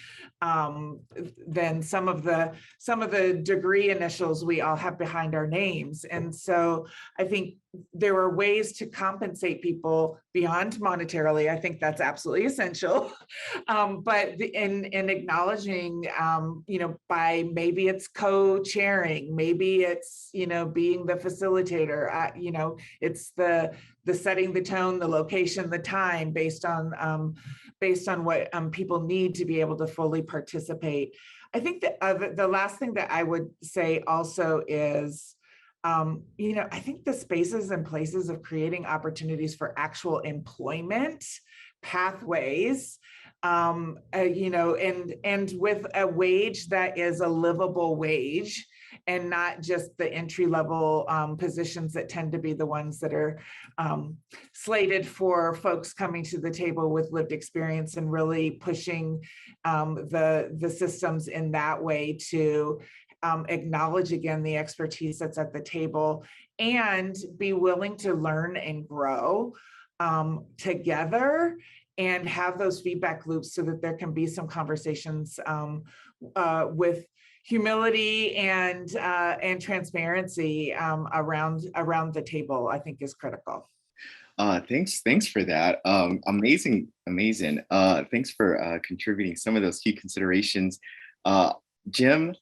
some of the degree initials we all have behind our names. And so I think there are ways to compensate people beyond monetarily. I think that's absolutely essential. But in acknowledging, by maybe it's co-chairing, maybe it's, being the facilitator, it's the setting the tone, the location, the time based on what people need to be able to fully participate. I think that the last thing that I would say also is, I think the spaces and places of creating opportunities for actual employment pathways, and with a wage that is a livable wage and not just the entry level positions that tend to be the ones that are slated for folks coming to the table with lived experience, and really pushing the systems in that way to acknowledge again the expertise that's at the table and be willing to learn and grow together, and have those feedback loops so that there can be some conversations with humility and transparency around the table, I think is critical. Thanks for that. Amazing. Thanks for contributing some of those key considerations. Jim,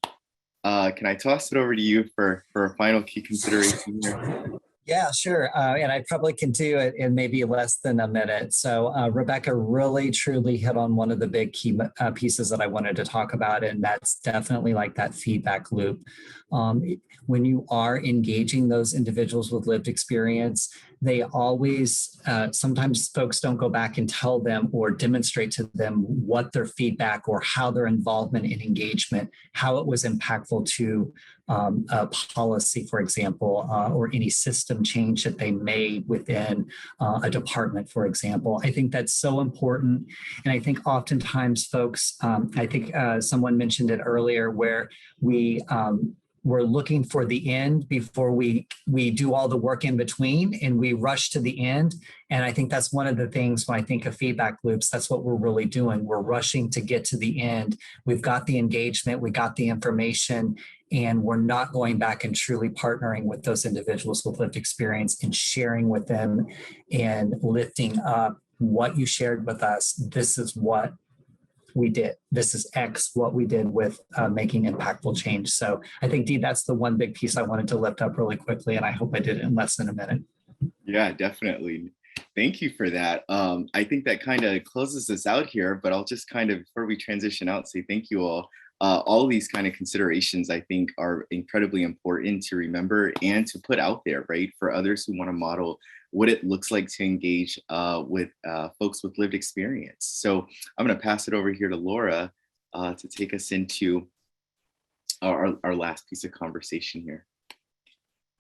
can I toss it over to you for a final key consideration here? Yeah, sure. And I probably can do it in maybe less than a minute. So Rebecca really truly hit on one of the big key pieces that I wanted to talk about, and that's definitely like that feedback loop. When you are engaging those individuals with lived experience, they always, sometimes folks don't go back and tell them or demonstrate to them what their feedback or how their involvement in engagement, how it was impactful to a policy, for example, or any system change that they made within a department, for example. I think that's so important. And I think oftentimes folks, I think someone mentioned it earlier, where we're looking for the end before we do all the work in between, and we rush to the end. And I think that's one of the things when I think of feedback loops, that's what we're really doing. We're rushing to get to the end. We've got the engagement, we got the information, and we're not going back and truly partnering with those individuals with lived experience and sharing with them and lifting up what you shared with us. This is what we did. This is X, what we did with making impactful change. So I think, Dee, that's the one big piece I wanted to lift up really quickly, and I hope I did it in less than a minute. Yeah, definitely. Thank you for that. I think that kind of closes us out here, but I'll just kind of, before we transition out, say thank you all. All these kind of considerations, I think, are incredibly important to remember and to put out there, right, for others who want to model what it looks like to engage with folks with lived experience. So I'm going to pass it over here to Laura to take us into our last piece of conversation here.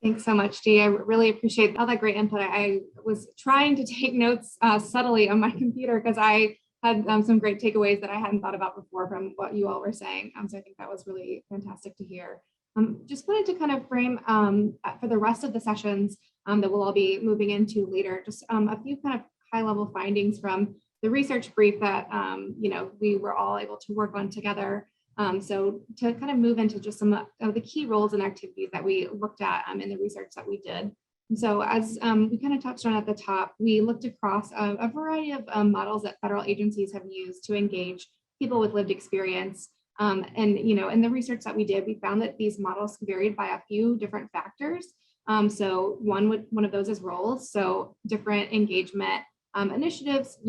Thanks so much, Dee. I really appreciate all that great input. I was trying to take notes subtly on my computer because I had some great takeaways that I hadn't thought about before from what you all were saying. So I think that was really fantastic to hear. Just wanted to kind of frame for the rest of the sessions that we'll all be moving into later, just a few kind of high level findings from the research brief that we were all able to work on together. So to kind of move into just some of the key roles and activities that we looked at in the research that we did. And so as we kind of touched on at the top, we looked across a variety of models that federal agencies have used to engage people with lived experience. And in the research that we did, we found that these models varied by a few different factors. So one of those is roles. So different engagement initiatives,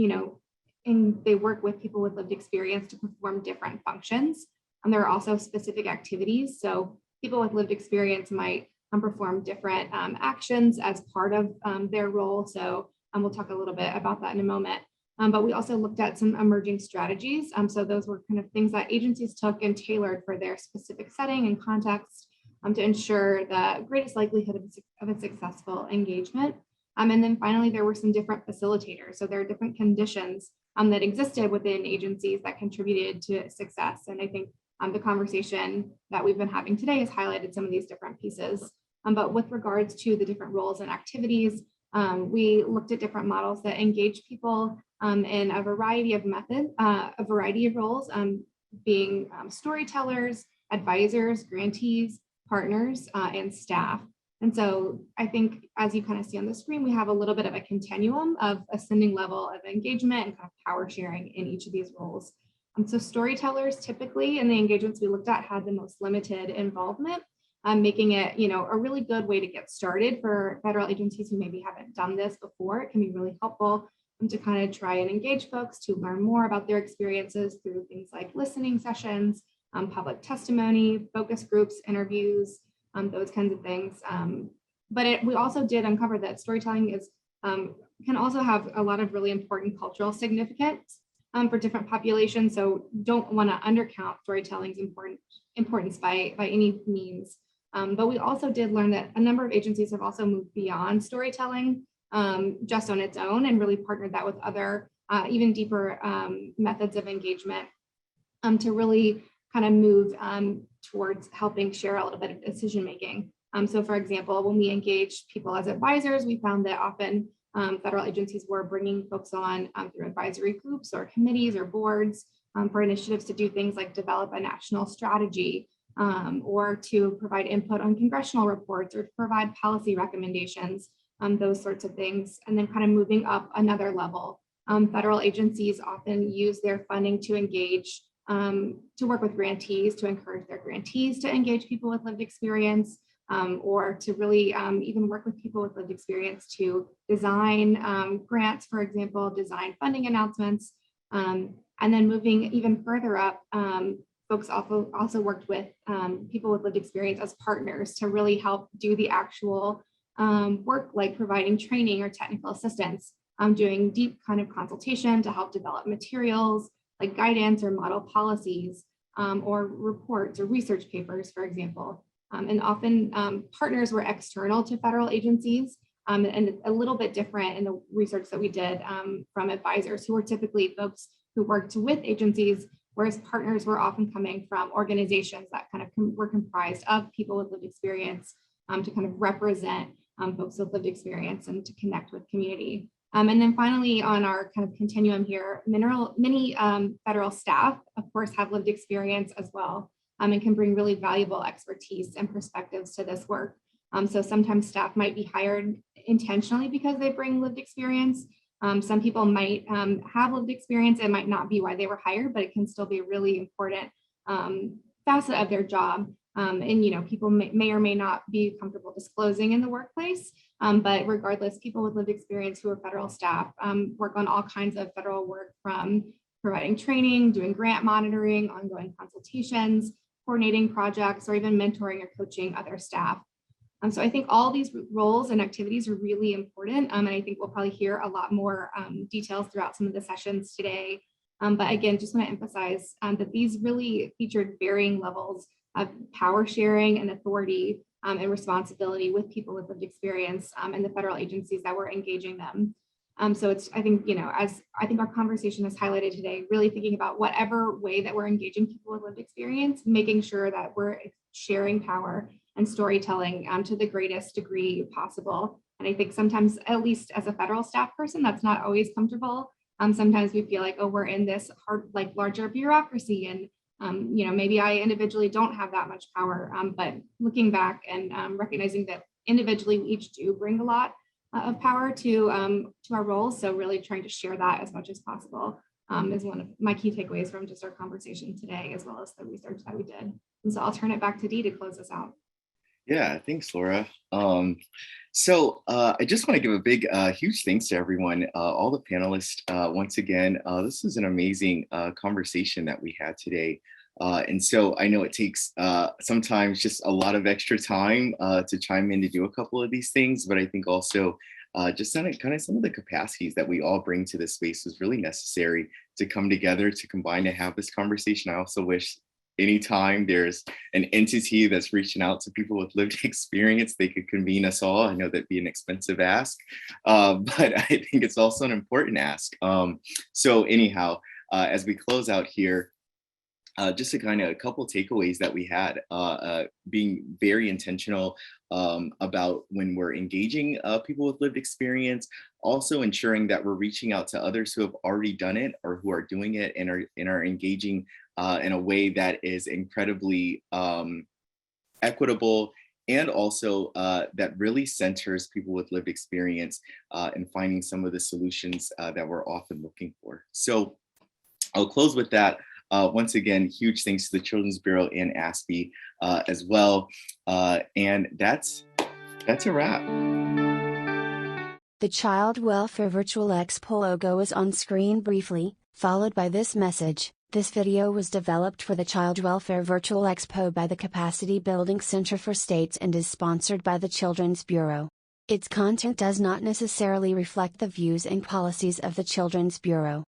and they work with people with lived experience to perform different functions. There are also specific activities. So people with lived experience might perform different actions as part of their role. So we'll talk a little bit about that in a moment. But we also looked at some emerging strategies. So those were kind of things that agencies took and tailored for their specific setting and context to ensure the greatest likelihood of a successful engagement. And then finally, there were some different facilitators. So there are different conditions that existed within agencies that contributed to success. And I think the conversation that we've been having today has highlighted some of these different pieces. But with regards to the different roles and activities, we looked at different models that engage people in a variety of methods, a variety of roles, being storytellers, advisors, grantees, partners, and staff. And so I think, as you kind of see on the screen, we have a little bit of a continuum of ascending level of engagement and kind of power sharing in each of these roles. So storytellers typically in the engagements we looked at had the most limited involvement, making it, a really good way to get started for federal agencies who maybe haven't done this before. It can be really helpful to kind of try and engage folks to learn more about their experiences through things like listening sessions, public testimony, focus groups, interviews, those kinds of things. But we also did uncover that storytelling can also have a lot of really important cultural significance for different populations. So don't want to undercount storytelling's importance by any means. But we also did learn that a number of agencies have also moved beyond storytelling just on its own and really partnered that with other even deeper methods of engagement to really kind of move towards helping share a little bit of decision making. So for example, when we engaged people as advisors, we found that often federal agencies were bringing folks on through advisory groups or committees or boards for initiatives to do things like develop a national strategy or to provide input on congressional reports or to provide policy recommendations, those sorts of things. And then kind of moving up another level, federal agencies often use their funding to engage, to work with grantees, to encourage their grantees to engage people with lived experience, or to really even work with people with lived experience to design grants, for example, design funding announcements. And then moving even further up, folks also worked with people with lived experience as partners to really help do the actual work, like providing training or technical assistance, doing deep kind of consultation to help develop materials like guidance or model policies, or reports or research papers, for example. And often partners were external to federal agencies, and a little bit different in the research that we did from advisors who were typically folks who worked with agencies, whereas partners were often coming from organizations that kind of were comprised of people with lived experience to kind of represent folks with lived experience and to connect with community. And then finally, on our kind of continuum here, many federal staff, of course, have lived experience as well, and can bring really valuable expertise and perspectives to this work. So sometimes staff might be hired intentionally because they bring lived experience. Some people might have lived experience. It might not be why they were hired, but it can still be a really important facet of their job. And people may or may not be comfortable disclosing in the workplace. But regardless, people with lived experience who are federal staff work on all kinds of federal work, from providing training, doing grant monitoring, ongoing consultations, coordinating projects, or even mentoring or coaching other staff. So I think all these roles and activities are really important. And I think we'll probably hear a lot more details throughout some of the sessions today. But again, just want to emphasize that these really featured varying levels of power sharing and authority and responsibility with people with lived experience and the federal agencies that were engaging them. So it's, I think, as I think our conversation has highlighted today, really thinking about whatever way that we're engaging people with lived experience, making sure that we're sharing power and storytelling to the greatest degree possible. And I think sometimes, at least as a federal staff person, that's not always comfortable. Sometimes we feel like, oh, we're in this hard, like larger bureaucracy, and maybe I individually don't have that much power. But looking back and recognizing that individually we each do bring a lot of power to our roles. So really trying to share that as much as possible is one of my key takeaways from just our conversation today, as well as the research that we did. And so I'll turn it back to Dee to close us out. Yeah, thanks, Laura. So I just want to give a big, huge thanks to everyone, all the panelists. Once again, this is an amazing conversation that we had today. And so I know it takes sometimes just a lot of extra time to chime in to do a couple of these things, but I think also just kind of some of the capacities that we all bring to this space was really necessary to come together, to combine, to have this conversation. I also wish anytime there's an entity that's reaching out to people with lived experience, they could convene us all. I know that'd be an expensive ask, but I think it's also an important ask. So anyhow, as we close out here, just a couple takeaways that we had, being very intentional about when we're engaging people with lived experience, also ensuring that we're reaching out to others who have already done it or who are doing it and are engaging in a way that is incredibly equitable and also that really centers people with lived experience in finding some of the solutions that we're often looking for. So I'll close with that. Once again, huge thanks to the Children's Bureau and ASPE as well. And that's a wrap. The Child Welfare Virtual Expo logo is on screen briefly, followed by this message. This video was developed for the Child Welfare Virtual Expo by the Capacity Building Center for States and is sponsored by the Children's Bureau. Its content does not necessarily reflect the views and policies of the Children's Bureau.